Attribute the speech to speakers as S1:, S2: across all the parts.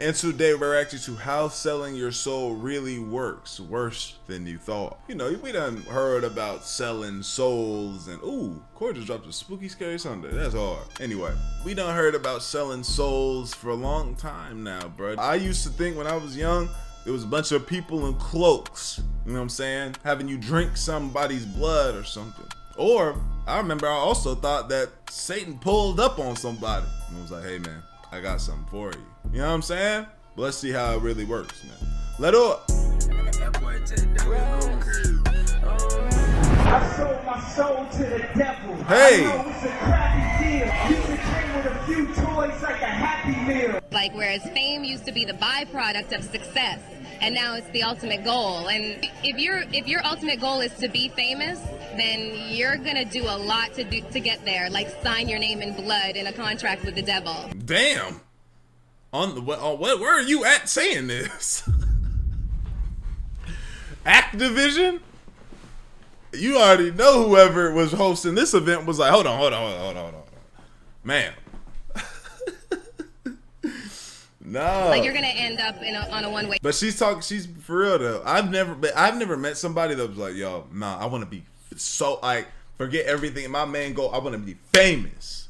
S1: And today we're actually to how selling your soul really works worse than you thought. You know, we done heard about selling souls and ooh, Cord just dropped a spooky scary Sunday. That's hard. Anyway, we done heard about selling souls for a long time now, bro. I used to think when I was young, there was a bunch of people in cloaks, you know what I'm saying? Having you drink somebody's blood or something. Or I remember I also thought that Satan pulled up on somebody and was like, hey man, I got something for you. You know what I'm saying? But let's see how it really works, man. Let up.
S2: I sold my soul to the devil.
S1: Hey.
S2: I know it's a crappy deal. Used to came with a few toys like a Happy Meal.
S3: Like whereas fame used to be the byproduct of success, and now it's the ultimate goal. And if your ultimate goal is to be famous, then you're gonna do a lot to get there, like sign your name in blood in a contract with the devil.
S1: Damn. Where are you at saying this? Activision? You already know whoever was hosting this event was like, hold on. Man. No.
S3: Like you're gonna end up on a one-way.
S1: But she's for real though. I've never met somebody that was like, yo, nah, I want to be so, like, forget everything. My main goal, I want to be famous.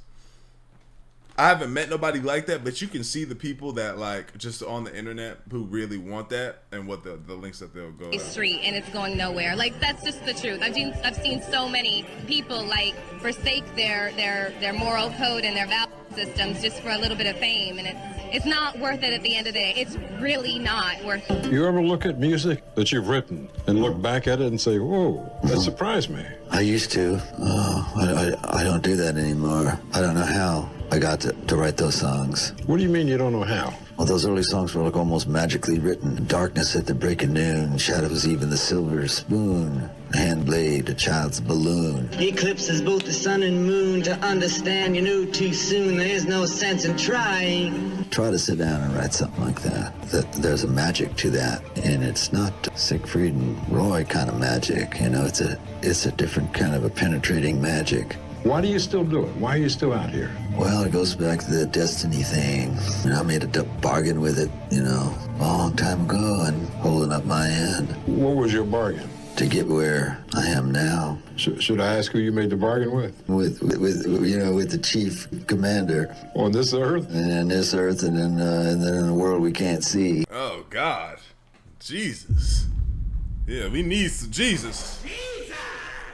S1: I haven't met nobody like that, but you can see the people that, like, just on the internet who really want that and what the links that they'll go to.
S3: Street and it's going nowhere. Like that's just the truth. I've seen so many people like forsake their moral code and their value systems just for a little bit of fame, and it's not worth it at the end of the day. It's really not worth it.
S4: You ever look at music that you've written and look back at it and say, whoa, that surprised me?
S5: I used to. I don't do that anymore. I don't know how I got to write those songs.
S4: What do you mean you don't know how?
S5: Well, those early songs were like almost magically written. Darkness at the break of noon, shadows even the silver spoon, a hand blade, a child's balloon.
S6: Eclipses both the sun and moon. To understand, you knew too soon. There is no sense in trying.
S5: Try to sit down and write something like that. There's a magic to that, and it's not Siegfried and Roy kind of magic. You know, it's a different kind of a penetrating magic.
S4: Why do you still do it? Why are you still out here?
S5: Well, it goes back to the destiny thing. You know, I made a bargain with it, you know, a long time ago and holding up my end.
S4: What was your bargain?
S5: To get where I am now.
S4: Should I ask who you made the bargain with?
S5: With the chief commander.
S4: On this earth?
S5: And this earth, and then in a world we can't see.
S1: Oh, God. Jesus. Yeah, we need some Jesus.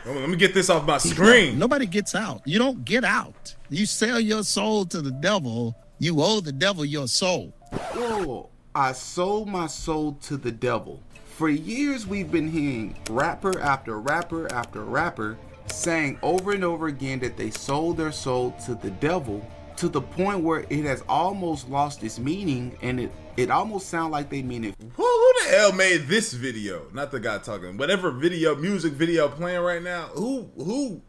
S1: Let me get this off my screen.
S7: Nobody gets out. You don't get out. You sell your soul to the devil. You owe the devil your soul.
S8: Whoa, I sold my soul to the devil. For years, we've been hearing rapper after rapper after rapper saying over and over again that they sold their soul to the devil, to the point where it has almost lost its meaning, and it almost sounds like they mean it.
S1: Who the hell made this video? Not the guy talking. Whatever music video playing right now. Who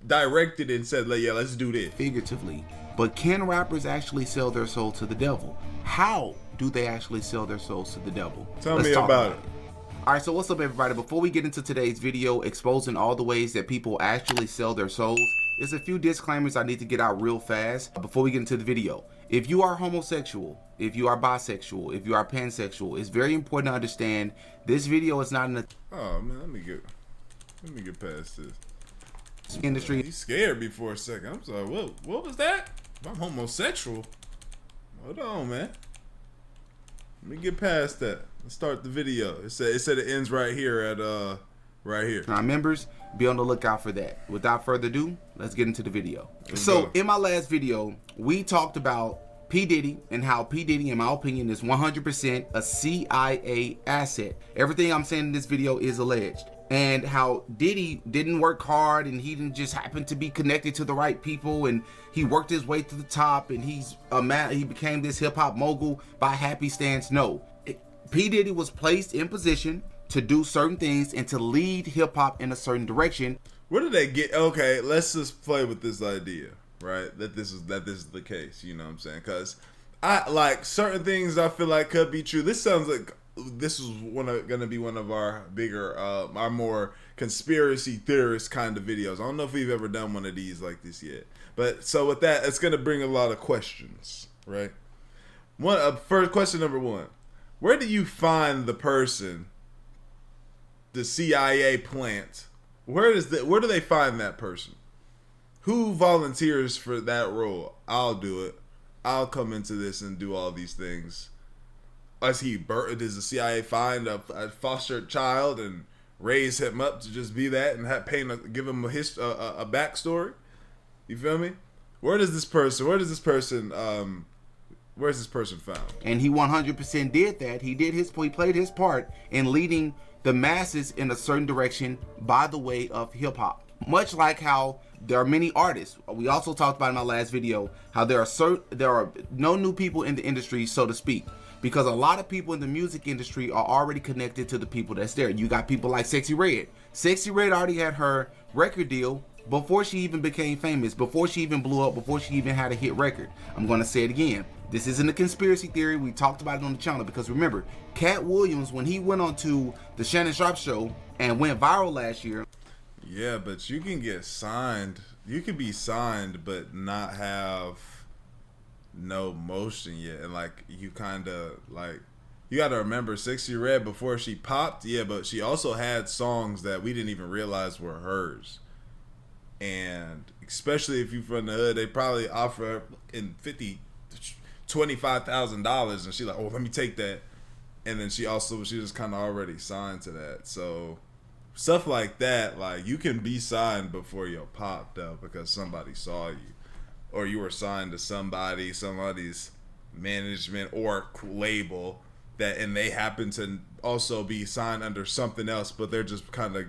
S1: directed it and said, yeah, let's do this?
S8: Figuratively. But can rappers actually sell their soul to the devil? How do they actually sell their souls to the devil?
S1: Tell me about it.
S8: Alright, so what's up everybody? Before we get into today's video exposing all the ways that people actually sell their souls, there's a few disclaimers I need to get out real fast before we get into the video. If you are homosexual, if you are bisexual, if you are pansexual, it's very important to understand this video is not in the
S1: oh man, let me get past this
S8: industry.
S1: He scared me for a second. I'm sorry. What was that? I'm homosexual. Hold on, man. Let me get past that. Let's start the video. It said it ends right here at right here.
S8: Now members, be on the lookout for that. Without further ado, let's get into the video. So in my last video, we talked about P. Diddy and how P. Diddy, in my opinion, is 100% a CIA asset. Everything I'm saying in this video is alleged. And how Diddy didn't work hard, and he didn't just happen to be connected to the right people, and he worked his way to the top, and he became this hip-hop mogul by happenstance. No. P. Diddy was placed in position to do certain things and to lead hip-hop in a certain direction.
S1: Where did they get? Okay, let's just play with this idea, right? That this is the case. You know what I'm saying? Because I like certain things I feel like could be true. This sounds like this is gonna be one of our bigger, our more conspiracy theorist kind of videos. I don't know if we've ever done one of these like this yet. But so with that, it's gonna bring a lot of questions, right? First question number one: where do you find the person, the CIA plant? Where do they find that person? Who volunteers for that role? I'll do it. I'll come into this and do all these things. Does the CIA find a foster child and raise him up to just be that and give him a backstory? You feel me? Where's this person found?
S8: And he 100% did that. He played his part in leading the masses in a certain direction by the way of hip hop. Much like how there are many artists. We also talked about in my last video how there are no new people in the industry, so to speak, because a lot of people in the music industry are already connected to the people that's there. You got people like Sexy Red. Sexy Red already had her record deal before she even became famous, before she even blew up, before she even had a hit record. I'm going to say it again. This isn't a conspiracy theory. We talked about it on the channel because remember, Cat Williams, when he went on to the Shannon Sharpe show and went viral last year.
S1: Yeah, but you can get signed. You can be signed but not have no motion yet. And like you kind of like, you got to remember Sexy Red before she popped. Yeah, but she also had songs that we didn't even realize were hers. And especially if you're from the hood, they probably offer in $25,000 and she like, oh, let me take that. And then she just kind of already signed to that. So stuff like that, like you can be signed before you're popped up because somebody saw you, or you were signed to somebody's management or label that, and they happen to also be signed under something else, but they're just kind of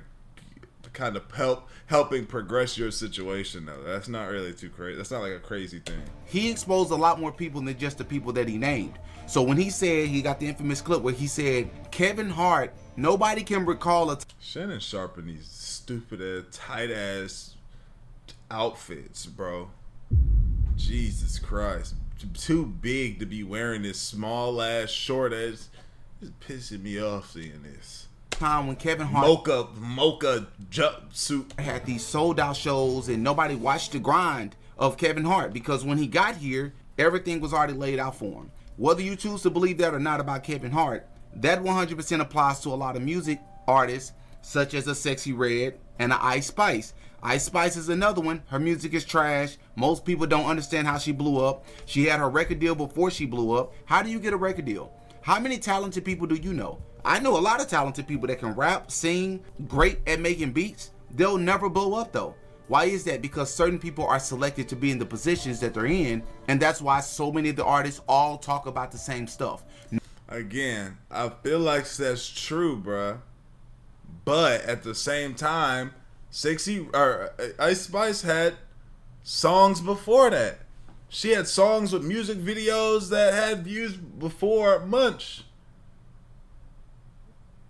S1: helping progress your situation. Though that's not really too crazy. That's not like a crazy thing.
S8: He exposed a lot more people than just the people that he named. So when he said, he got the infamous clip where he said Kevin Hart, nobody can recall
S1: Shannon Sharpe in these stupid ass tight ass outfits, bro. Jesus Christ, too big to be wearing this small ass short ass. It's pissing me off seeing this.
S8: Time when Kevin Hart
S1: mocha jumpsuit
S8: had these sold out shows and nobody watched the grind of Kevin Hart because when he got here, everything was already laid out for him. Whether you choose to believe that or not about Kevin Hart, that 100% applies to a lot of music artists such as a Sexy Red and an Ice Spice. Ice Spice is another one. Her music is trash. Most people don't understand how she blew up. She had her record deal before she blew up. How do you get a record deal? How many talented people do you know? I know a lot of talented people that can rap, sing, great at making beats. They'll never blow up though. Why is that? Because certain people are selected to be in the positions that they're in, and that's why so many of the artists all talk about the same stuff.
S1: Again, I feel like that's true, bruh. But at the same time, Ice Spice had songs before that. She had songs with music videos that had views before Munch.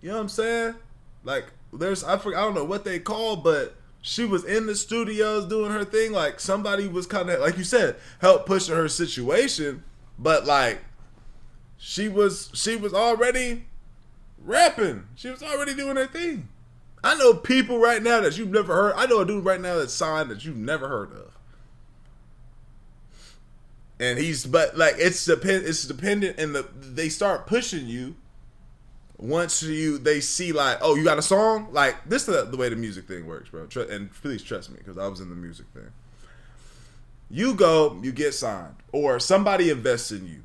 S1: You know what I'm saying? Like, I don't know what they call, but she was in the studios doing her thing. Like, somebody was kind of, like you said, help pushing her situation. But like, she was already rapping. She was already doing her thing. I know people right now that you've never heard. I know a dude right now that's signed that you've never heard of. And it's dependent, and they start pushing you once they see like, oh, you got a song? Like, this is the way the music thing works, bro. And please trust me, because I was in the music thing. You go, you get signed, or somebody invests in you.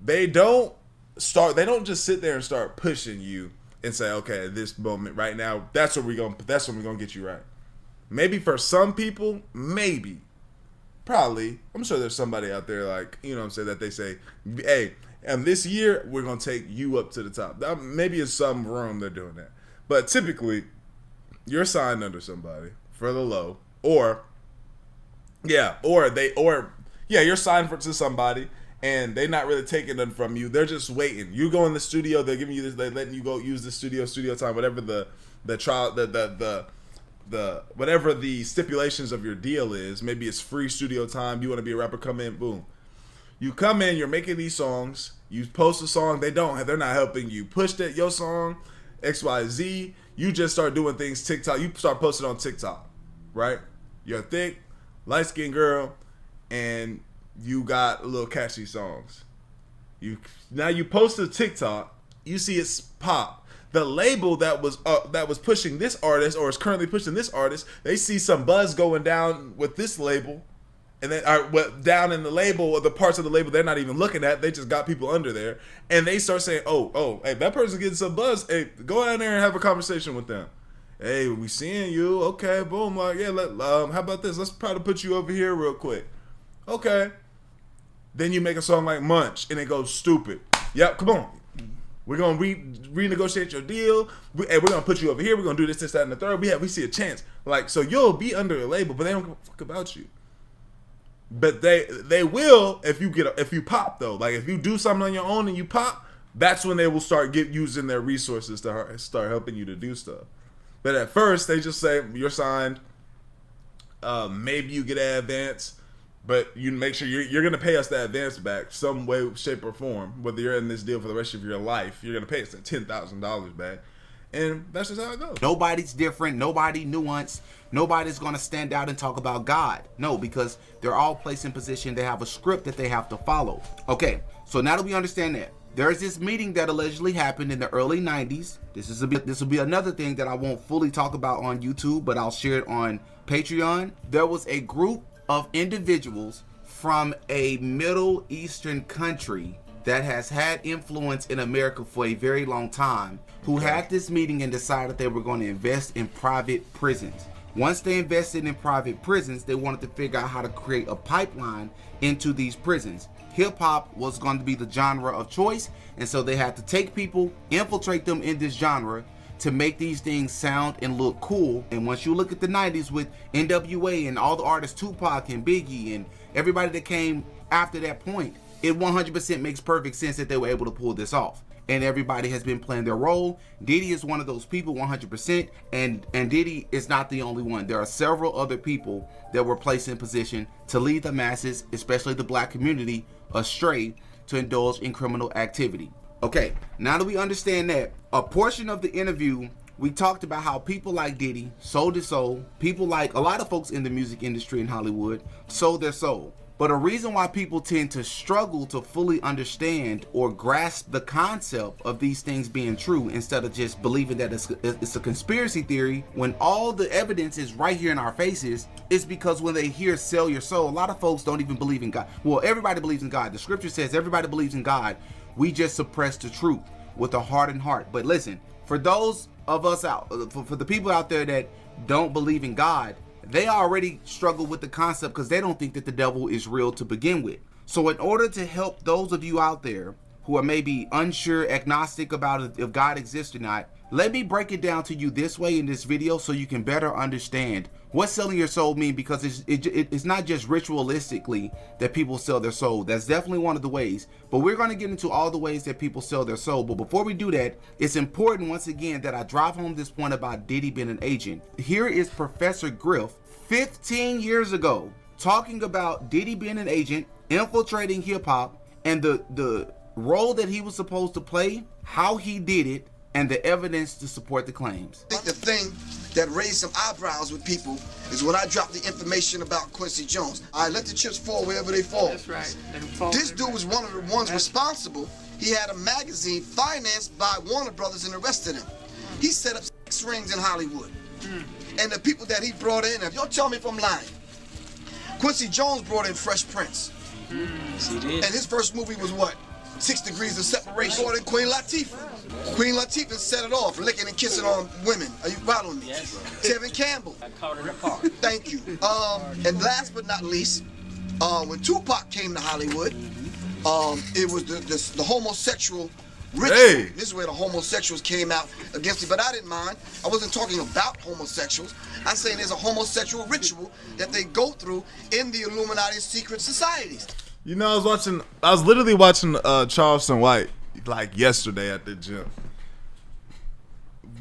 S1: They don't just sit there and start pushing you and say, okay, at this moment right now, that's when we're gonna get you right. Maybe for some people, maybe. Probably. I'm sure there's somebody out there, like, you know what I'm saying, that they say, hey, and this year we're gonna take you up to the top. Maybe in some room they're doing that. But typically, you're signed under somebody for the low. You're signed to somebody and they're not really taking them from you. They're just waiting. You go in the studio, they're giving you this, they're letting you go use the studio time, whatever the trial, whatever the stipulations of your deal is. Maybe it's free studio time. You want to be a rapper, come in, boom. You come in, you're making these songs, you post a song, they're not helping you push your song, XYZ. You just start doing things TikTok. You start posting on TikTok, right? You're a thick, light-skinned girl, and you got little catchy songs. Now you post a TikTok, you see it's pop. The label that was pushing this artist or is currently pushing this artist, they see some buzz going down with this label, and then down in the label or the parts of the label they're not even looking at. They just got people under there, and they start saying, "Oh, hey, that person's getting some buzz. Hey, go down there and have a conversation with them. Hey, we seeing you? Okay, boom. Like, yeah, how about this? Let's try to put you over here real quick. Okay." Then you make a song like Munch, and it goes stupid. Yep, come on. We're gonna renegotiate your deal. We're gonna put you over here. We're gonna do this, that, and the third. We see a chance. Like, so you'll be under a label, but they don't give a fuck about you. But they will if you pop though. Like, if you do something on your own and you pop, that's when they will start using their resources to start helping you to do stuff. But at first, they just say you're signed. Maybe you get an advance. But you make sure you're going to pay us that advance back some way, shape, or form. Whether you're in this deal for the rest of your life, you're going to pay us $10,000 back. And that's just how it goes.
S8: Nobody's different. Nobody nuanced. Nobody's going to stand out and talk about God. No, because they're all placed in position. They have a script that they have to follow. Okay, so now that we understand that, there's this meeting that allegedly happened in the early 90s. This will be another thing that I won't fully talk about on YouTube, but I'll share it on Patreon. There was a group of individuals from a Middle Eastern country that has had influence in America for a very long time, who had this meeting and decided they were going to invest in private prisons. Once they invested in private prisons, they wanted to figure out how to create a pipeline into these prisons. Hip-hop was going to be the genre of choice, and so they had to take people, infiltrate them in this genre, to make these things sound and look cool. And once you look at the 90s with NWA and all the artists, Tupac and Biggie and everybody that came after that point, it 100% makes perfect sense that they were able to pull this off. And everybody has been playing their role. Diddy is one of those people, 100%. And Diddy is not the only one. There are several other people that were placed in position to lead the masses, especially the black community, astray to indulge in criminal activity. Okay, now that we understand that, a portion of the interview, we talked about how people like Diddy sold his soul. People like a lot of folks in the music industry in Hollywood sold their soul. But a reason why people tend to struggle to fully understand or grasp the concept of these things being true, instead of just believing that it's a conspiracy theory when all the evidence is right here in our faces, is because when they hear sell your soul, a lot of folks don't even believe in God. Well, everybody believes in God. The scripture says everybody believes in God. We just suppress the truth with a hardened heart. But listen, for those of us out, for the people out there that don't believe in God, they already struggle with the concept because they don't think that the devil is real to begin with. So in order to help those of you out there who are maybe unsure, agnostic about if God exists or not, let me break it down to you this way in this video so you can better understand what selling your soul mean, because it's not just ritualistically that people sell their soul. That's definitely one of the ways, but we're going to get into all the ways that people sell their soul. But before we do that, it's important once again that I drive home this point about Diddy being an agent. Here is Professor Griff 15 years ago talking about Diddy being an agent, infiltrating hip-hop, and the role that he was supposed to play, how he did it, and the evidence to support the claims.
S9: I think the thing that raised some eyebrows with people is when I dropped the information about Quincy Jones. I let the chips fall wherever they fall.
S10: That's right.
S9: This dude was one of the ones responsible. He had a magazine financed by Warner Brothers and the rest of them. He set up 6 rings in Hollywood. And the people that he brought in, if y'all tell me if I'm lying, Quincy Jones brought in Fresh Prince.
S10: He did.
S9: And his first movie was what? 6 Degrees of Separation. Brought in Queen Latifah. Queen Latifah set it off, licking and kissing on women. Are you following me?
S10: Yes.
S9: Tevin Campbell.
S10: I caught it in the park.
S9: Thank you. And last but not least, when Tupac came to Hollywood, it was the homosexual ritual.
S1: Hey.
S9: This is where the homosexuals came out against it, but I didn't mind. I wasn't talking about homosexuals. I'm saying there's a homosexual ritual that they go through in the Illuminati secret societies.
S1: You know, I was literally watching Charleston White like yesterday at the gym.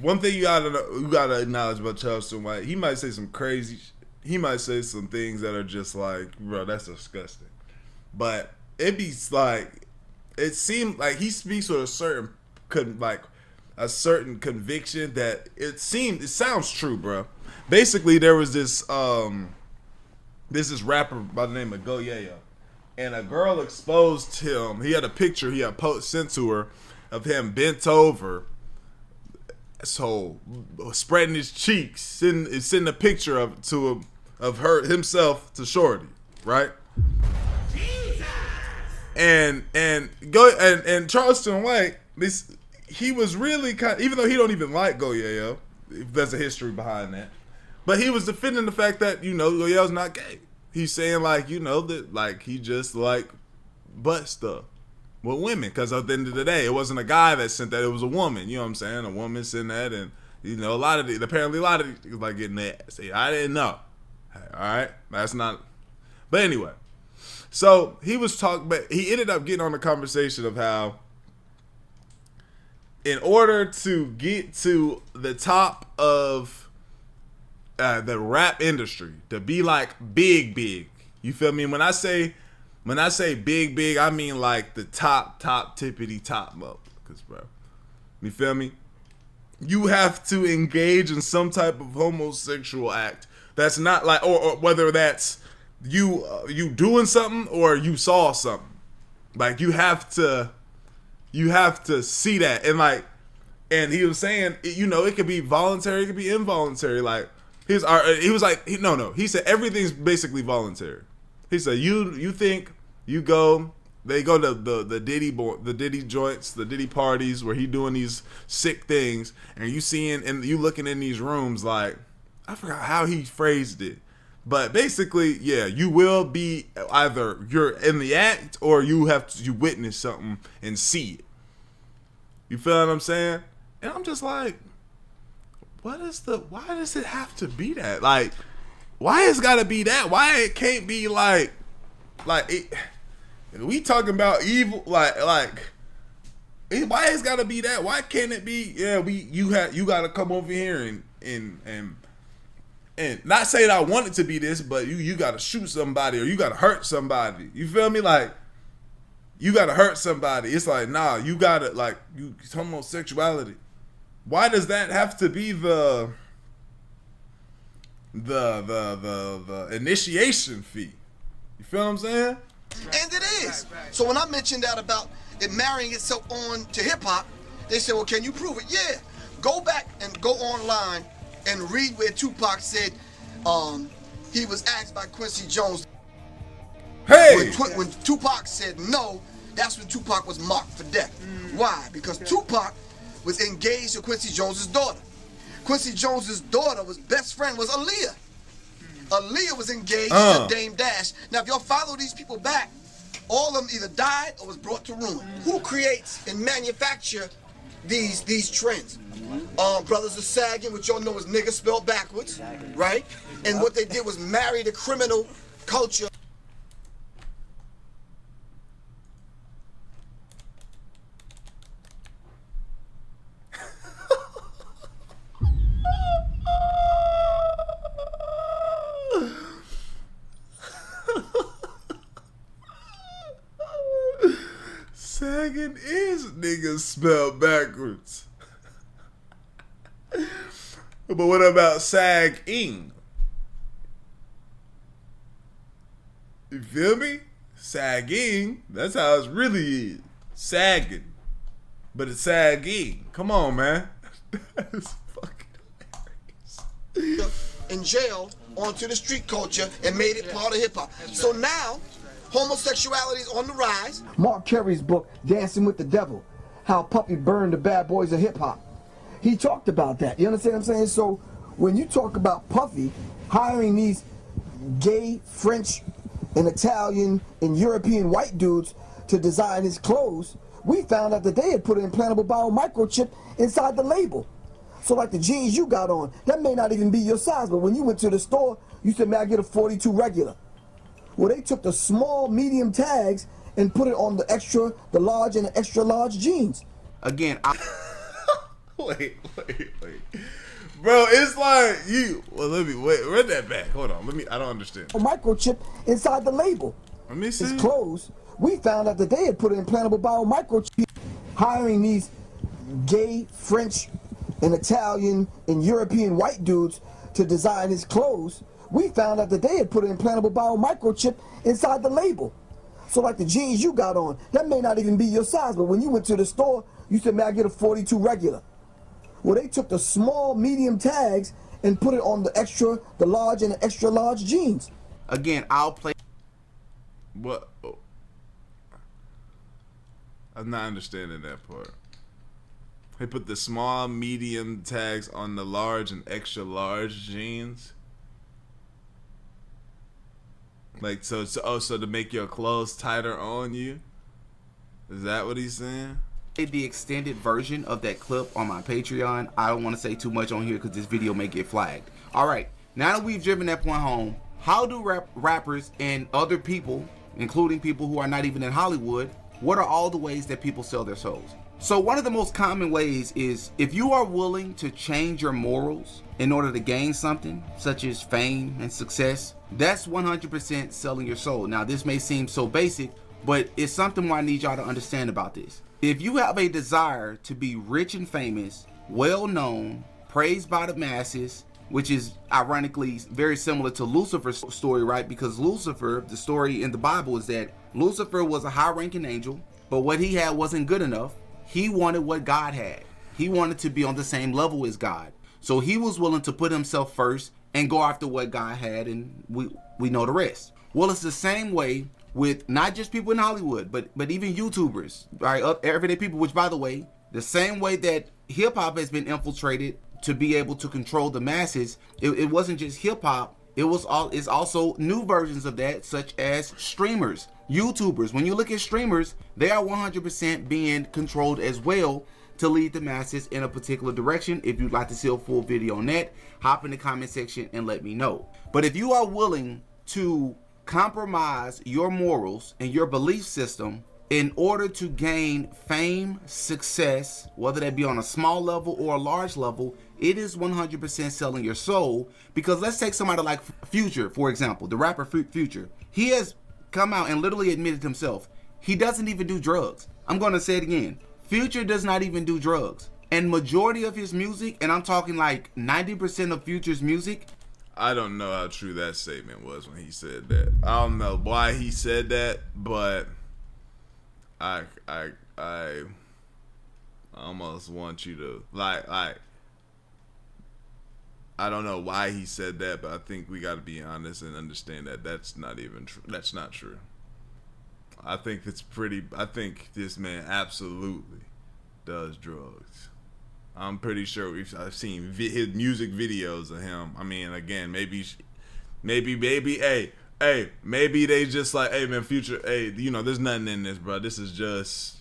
S1: One thing you gotta acknowledge about Charleston White, he might say some crazy, he might say some things that are just like, bro, that's disgusting. But it be like, it seemed like he speaks with a certain conviction that it sounds true, bro. Basically, there was this rapper by the name of Go Yayo. and a girl exposed him. He had a picture he had sent to her of him bent over, so spreading his cheeks, sending a picture of himself to Shorty, right? And Charleston White, he was really even though he don't even like Goyayo, there's a history behind that, but he was defending the fact that, you know, Goyayo's not gay. He's saying, like, you know, that, like, he just, like, butt stuff with women. Because at the end of the day, it wasn't a guy that sent that. It was a woman. You know what I'm saying? A woman sent that. And, you know, apparently a lot of these like getting that. See, I didn't know. All right? That's not. But anyway. So he was talking, but he ended up getting on the conversation of how in order to get to the top of the rap industry, to be like big, you feel me? When I say big, I mean like the top tippity top motherfuckers, bro. You feel me? You have to engage in some type of homosexual act. That's not like, or whether that's you doing something or you saw something. Like you have to see that, and he was saying, you know, it could be voluntary, it could be involuntary, like. He was like, no. He said everything's basically voluntary. He said you think they go to the Diddy joints, the Diddy parties where he doing these sick things, and you seeing and you looking in these rooms like, I forgot how he phrased it, but basically, yeah, you will be either you're in the act or you witness something and see it. You feel what I'm saying? And I'm just like, why does it have to be that? Like, why it's gotta be that? Why it can't be like it, we talking about evil, why it's gotta be that? Why can't it be, yeah, you gotta come over here and not say that I want it to be this, but you gotta shoot somebody or you gotta hurt somebody. You feel me? Like, you gotta hurt somebody. It's like, nah, you gotta, like, it's homosexuality. Why does that have to be the initiation fee? You feel what I'm saying?
S9: And it is. So when I mentioned that about it marrying itself on to hip hop, they said, well, can you prove it? Yeah. Go back and go online and read where Tupac said he was asked by Quincy Jones.
S1: Hey!
S9: When Tupac said no, that's when Tupac was marked for death. Why? Because Tupac was engaged to Quincy Jones's daughter. Quincy Jones's daughter was best friend was Aaliyah. Aaliyah was engaged to Dame Dash. Now, if y'all follow these people back, all of them either died or was brought to ruin. Who creates and manufacture these trends? Brothers of Sagging, which y'all know is nigga spelled backwards, right? And what they did was marry the criminal culture.
S1: Sagging is niggas spelled backwards. But what about sagging? You feel me? Sagging, that's how it really is. Sagging. But it's sagging. Come on, man. That is fucking hilarious.
S9: In jail onto the street culture and made it part of hip hop. So now, homosexuality is on the rise.
S11: Mark Carey's book, Dancing with the Devil, how Puppy burned the bad boys of hip hop. He talked about that. You understand what I'm saying? So when you talk about Puffy hiring these gay French and Italian and European white dudes to design his clothes, we found out that they had put an implantable microchip inside the label. So like the jeans you got on, that may not even be your size, but when you went to the store, you said, man, I get a 42 regular. Well, they took the small, medium tags and put it on the extra, the large, and the extra large jeans.
S8: Again,
S1: Wait. Bro, it's like let me read that back. Hold on. I don't understand.
S11: A microchip inside the label.
S1: Let me see.
S11: His clothes. We found out that they had put an implantable microchip hiring these gay French and Italian and European white dudes to design his clothes. We found out that they had put an implantable microchip inside the label. So like the jeans you got on, that may not even be your size, but when you went to the store, you said, man, I get a 42 regular. Well, they took the small, medium tags and put it on the extra, the large, and the extra large jeans.
S8: Again, I'll play.
S1: What? I'm not understanding that part. They put the small, medium tags on the large and extra large jeans. Like, so to make your clothes tighter on you? Is that what he's saying?
S8: The extended version of that clip on my Patreon. I don't want to say too much on here because this video may get flagged. All right, now that we've driven that point home, how do rappers and other people, including people who are not even in Hollywood, what are all the ways that people sell their souls? So one of the most common ways is if you are willing to change your morals in order to gain something, such as fame and success, that's 100% selling your soul. Now, this may seem so basic, but it's something where I need y'all to understand about this. If you have a desire to be rich and famous, well known, praised by the masses, which is ironically very similar to Lucifer's story, right? Because Lucifer, the story in the Bible is that Lucifer was a high-ranking angel, but what he had wasn't good enough. He wanted what God had. He wanted to be on the same level as God. So he was willing to put himself first and go after what God had, and we know the rest. Well, it's the same way with not just people in Hollywood, but even YouTubers, right? Everyday people, which, by the way, the same way that hip-hop has been infiltrated to be able to control the masses, it wasn't just hip-hop. It's also new versions of that, such as streamers, YouTubers. When you look at streamers, they are 100% being controlled as well to lead the masses in a particular direction. If you'd like to see a full video on that, hop in the comment section and let me know. But if you are willing to compromise your morals and your belief system in order to gain fame, success, whether that be on a small level or a large level, it is 100% selling your soul. Because let's take somebody like Future, for example, the rapper Future. He has come out and literally admitted himself, he doesn't even do drugs. I'm going to say it again. Future does not even do drugs. And majority of his music, and I'm talking like 90% of Future's music.
S1: I don't know how true that statement was when he said that. I don't know why he said that, but I almost want you to like I don't know why he said that, but I think we got to be honest and understand that that's not even true. That's not true. I think this man absolutely does drugs. I'm pretty sure I've seen his music videos of him. I mean, again, maybe, hey, maybe they just like, hey man, Future, hey, there's nothing in this, bro. This is just,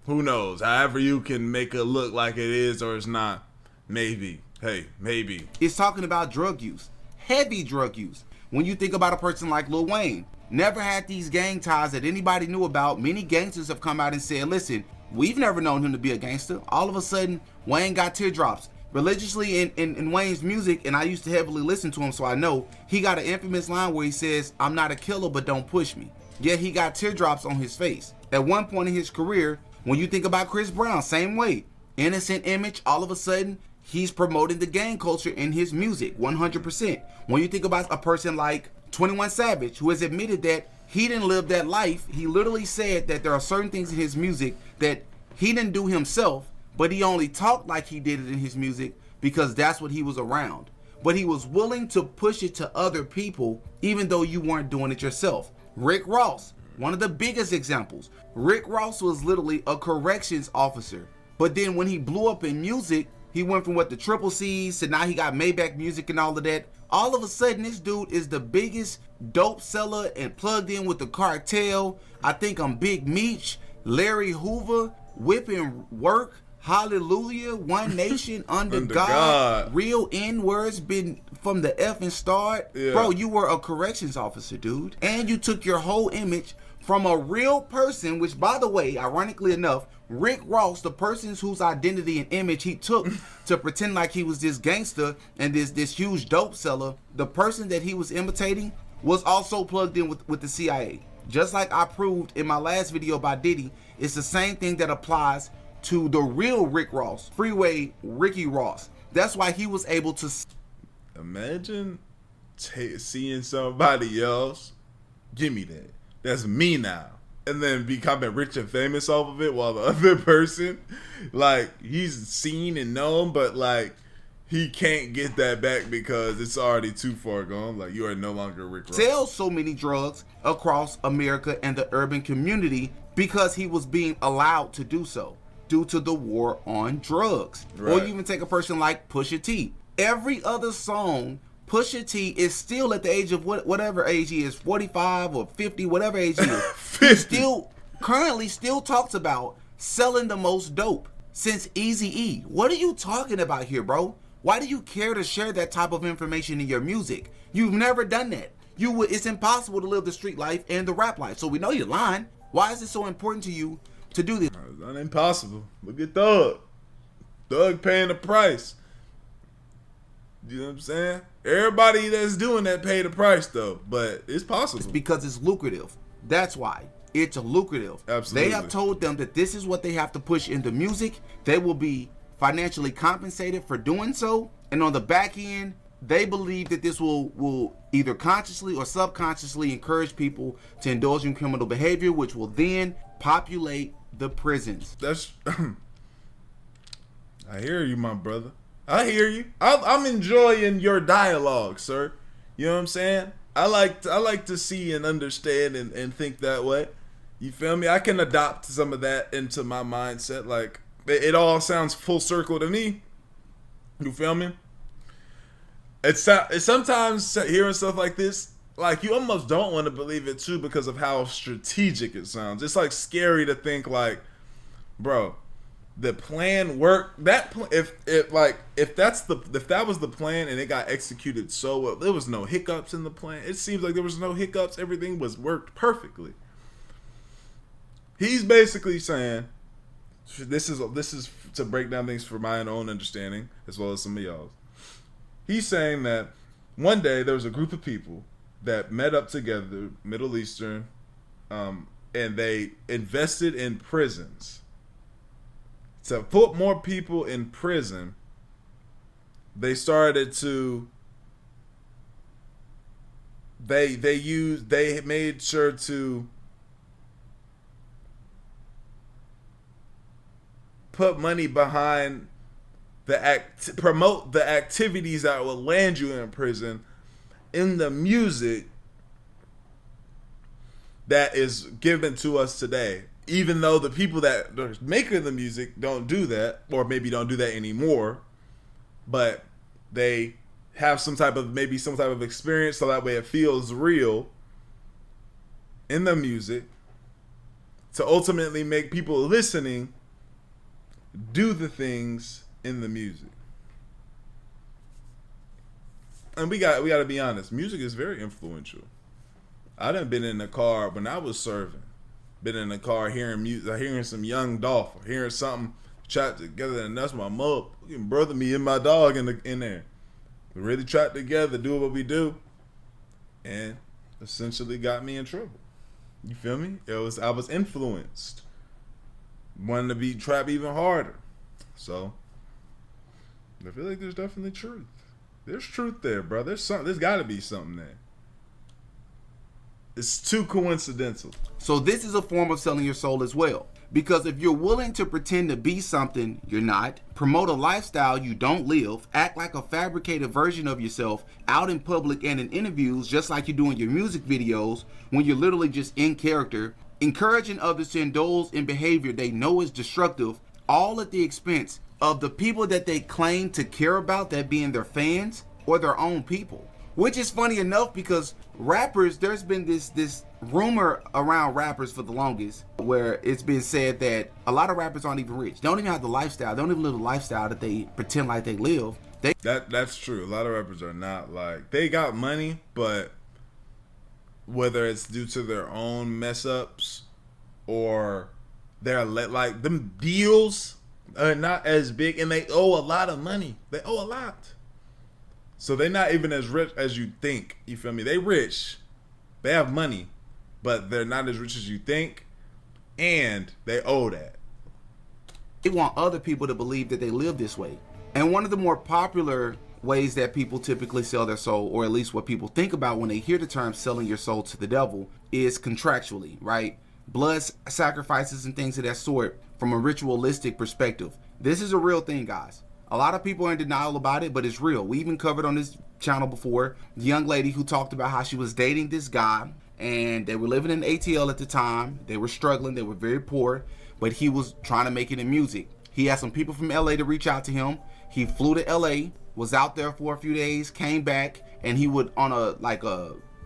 S1: who knows? However you can make it look like it is or it's not. Maybe, hey, maybe.
S8: It's talking about drug use, heavy drug use. When you think about a person like Lil Wayne, never had these gang ties that anybody knew about. Many gangsters have come out and said, listen, we've never known him to be a gangster. All of a sudden, Wayne got teardrops. Religiously in Wayne's music, and I used to heavily listen to him, so I know, he got an infamous line where he says, I'm not a killer, but don't push me. Yet he got teardrops on his face. At one point in his career, when you think about Chris Brown, same way. Innocent image, all of a sudden, he's promoting the gang culture in his music, 100%. When you think about a person like 21 Savage, who has admitted that he didn't live that life, he literally said that there are certain things in his music that he didn't do himself, but he only talked like he did it in his music because that's what he was around. But he was willing to push it to other people, even though you weren't doing it yourself. Rick Ross, one of the biggest examples. Rick Ross was literally a corrections officer. But then when he blew up in music, he went from the Triple C's to now he got Maybach Music and all of that. All of a sudden, this dude is the biggest dope seller and plugged in with the cartel. I think I'm Big Meech, Larry Hoover, Whipping Work, Hallelujah, One Nation, Under God, Real N-words been from the effing start. Yeah. Bro, you were a corrections officer, dude. And you took your whole image from a real person, which, by the way, ironically enough, Rick Ross, the person whose identity and image he took to pretend like he was this gangster and this huge dope seller, the person that he was imitating was also plugged in with the CIA. Just like I proved in my last video by Diddy, it's the same thing that applies to the real Rick Ross, Freeway Ricky Ross. That's why he was able to...
S1: Imagine seeing somebody else, give me that, that's me now. And then becoming rich and famous off of it, while the other person, like, he's seen and known, but like he can't get that back because it's already too far gone. Like, you are no longer Rick Ross.
S8: Sells so many drugs across America and the urban community because he was being allowed to do so due to the war on drugs.
S1: Right.
S8: Or you even take a person like Pusha T. Every other song, Pusha T is still at the age of whatever age he is, 45 or 50, whatever age he is.
S1: 50.
S8: He currently still talks about selling the most dope since Eazy-E. What are you talking about here, bro? Why do you care to share that type of information in your music? You've never done that. It's impossible to live the street life and the rap life. So we know you're lying. Why is it so important to you to do this?
S1: It's not impossible. Look at Thug. Thug paying the price. You know what I'm saying? Everybody that's doing that pay the price though, but it's possible.
S8: It's because it's lucrative. That's why. It's lucrative.
S1: Absolutely.
S8: They have told them that this is what they have to push into music. They will be financially compensated for doing so. And on the back end, they believe that this will either consciously or subconsciously encourage people to indulge in criminal behavior, which will then populate the prisons.
S1: That's I hear you, my brother. I hear you. I'm enjoying your dialogue, sir. You know what I'm saying? I like to see and understand and think that way. You feel me? I can adopt some of that into my mindset. Like, it all sounds full circle to me. You feel me? It's sometimes hearing stuff like this, like, you almost don't want to believe it too because of how strategic it sounds. It's like scary to think like, bro, the plan worked. If that was the plan and it got executed so well, there was no hiccups in the plan. It seems like there was no hiccups. Everything worked perfectly. He's basically saying, this is to break down things for my own understanding as well as some of y'all's. He's saying that one day there was a group of people that met up together, Middle Eastern, and they invested in prisons. To put more people in prison, they started to they made sure to put money behind promote the activities that will land you in prison in the music that is given to us today. Even though the people that are making the music don't do that, or maybe don't do that anymore, but they have some type of experience, so that way it feels real in the music, to ultimately make people listening do the things in the music. And we got to be honest, music is very influential. I done been in the car when I was serving. Been in the car hearing music, hearing some Young Dolph, or hearing something trapped together, and that's my motherfucking brother, me and my dog in there. We really trapped together, do what we do, and essentially got me in trouble. You feel me? I was influenced, wanting to be trapped even harder. So I feel like there's definitely truth. There's truth there, bro. There's got to be something there. It's too coincidental.
S8: So this is a form of selling your soul as well. Because if you're willing to pretend to be something you're not, promote a lifestyle you don't live, act like a fabricated version of yourself out in public and in interviews, just like you do in your music videos when you're literally just in character, encouraging others to indulge in behavior they know is destructive, all at the expense of the people that they claim to care about, that being their fans or their own people. Which is funny enough because rappers, there's been this rumor around rappers for the longest where it's been said that a lot of rappers aren't even rich. They don't even have the lifestyle. They don't even live the lifestyle that they pretend like they live.
S1: That's true. A lot of rappers are not like, they got money, but whether it's due to their own mess ups or they're like, them deals are not as big and they owe a lot of money. They owe a lot. So they're not even as rich as you think. You feel me? They rich. They have money. But they're not as rich as you think. And they owe that.
S8: They want other people to believe that they live this way. And one of the more popular ways that people typically sell their soul, or at least what people think about when they hear the term selling your soul to the devil, is contractually, right? Blood sacrifices and things of that sort from a ritualistic perspective. This is a real thing, guys. A lot of people are in denial about it, but it's real. We even covered on this channel before the young lady who talked about how she was dating this guy, and they were living in ATL at the time. They were struggling. They were very poor, but he was trying to make it in music. He had some people from LA to reach out to him. He flew to LA, was out there for a few days, came back, and he would, on a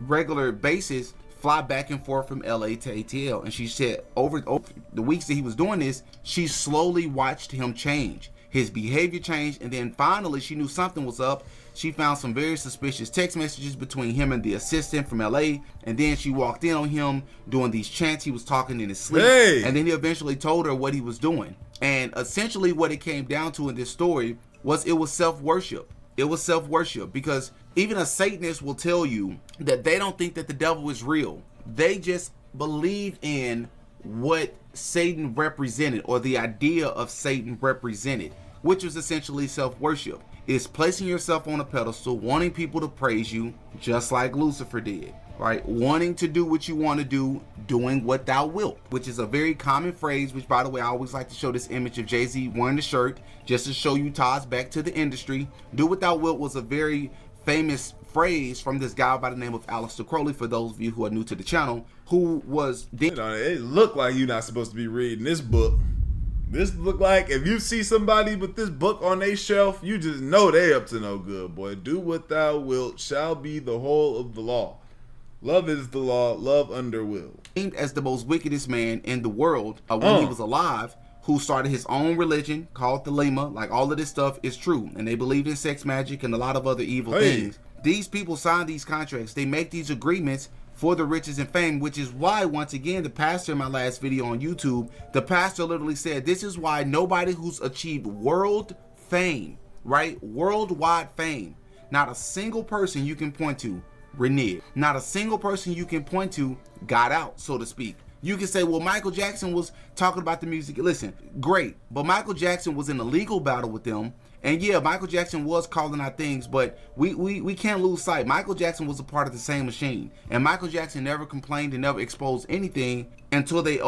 S8: regular basis, fly back and forth from LA to ATL. And she said over the weeks that he was doing this, she slowly watched him change. His behavior changed, and then finally she knew something was up. She found some very suspicious text messages between him and the assistant from LA, and then she walked in on him doing these chants. He was talking in his sleep, and then he eventually told her what he was doing. And essentially what it came down to in this story was it was self-worship. It was self-worship, because even a Satanist will tell you that they don't think that the devil is real. They just believe in what Satan represented, or the idea of Satan represented, which was essentially self-worship. It's placing yourself on a pedestal, wanting people to praise you, just like Lucifer did, right? Wanting to do what you want to do, doing what thou wilt, which is a very common phrase, which, by the way, I always like to show this image of Jay-Z wearing the shirt just to show you ties back to the industry. Do what thou wilt was a very famous phrase from this guy by the name of Aleister Crowley, for those of you who are new to the channel, who was...
S1: It looked like you're not supposed to be reading this book. This look like, if you see somebody with this book on their shelf, you just know they up to no good, boy. Do what thou wilt shall be the whole of the law. Love is the law, love under will.
S8: Named as the most wickedest man in the world when he was alive, who started his own religion called the Lema. Like, all of this stuff is true, and they believed in sex magic and a lot of other evil things. These people sign these contracts. They make these agreements for the riches and fame, which is why, once again, the pastor in my last video on YouTube, the pastor literally said, this is why nobody who's achieved world fame, right? Worldwide fame, not a single person you can point to reneged. Not a single person you can point to got out, so to speak. You can say, well, Michael Jackson was talking about the music. Listen, great. But Michael Jackson was in a legal battle with them. And yeah, Michael Jackson was calling out things, but we can't lose sight. Michael Jackson was a part of the same machine. And Michael Jackson never complained and never exposed anything until they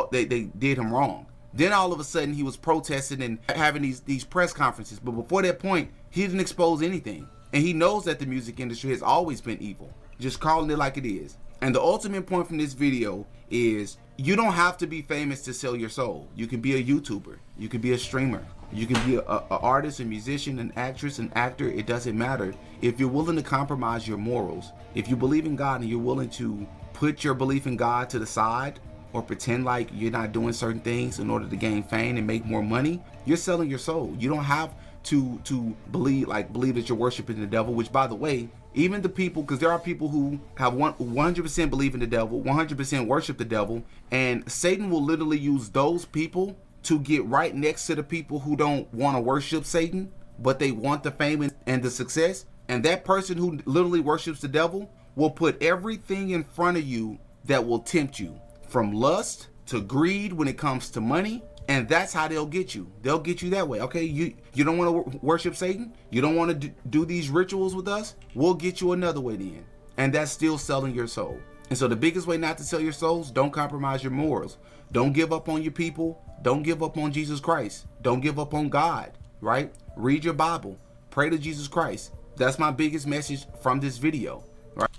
S8: did him wrong. Then all of a sudden he was protesting and having these press conferences. But before that point, he didn't expose anything. And he knows that the music industry has always been evil. Just calling it like it is. And the ultimate point from this video is, you don't have to be famous to sell your soul. You can be a YouTuber. You can be a streamer. You can be an artist, a musician, an actress, an actor. It doesn't matter. If you're willing to compromise your morals, if you believe in God and you're willing to put your belief in God to the side, or pretend like you're not doing certain things in order to gain fame and make more money, you're selling your soul. You don't have to believe that you're worshiping the devil, which, by the way, even the people, because there are people who have 100% believe in the devil, 100% worship the devil, and Satan will literally use those people to get right next to the people who don't want to worship Satan, but they want the fame and the success. And that person who literally worships the devil will put everything in front of you that will tempt you, from lust to greed when it comes to money. And that's how they'll get you. They'll get you that way. Okay, you don't want to worship Satan? You don't want to do these rituals with us? We'll get you another way then. And that's still selling your soul. And so the biggest way not to sell your souls, don't compromise your morals. Don't give up on your people. Don't give up on Jesus Christ. Don't give up on God, right? Read your Bible. Pray to Jesus Christ. That's my biggest message from this video, right?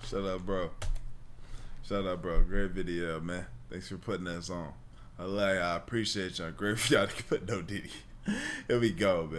S1: Shut up, bro. Shut up, bro. Great video, man. Thanks for putting us on. I appreciate y'all. Great for y'all to put no Diddy. Here we go, man.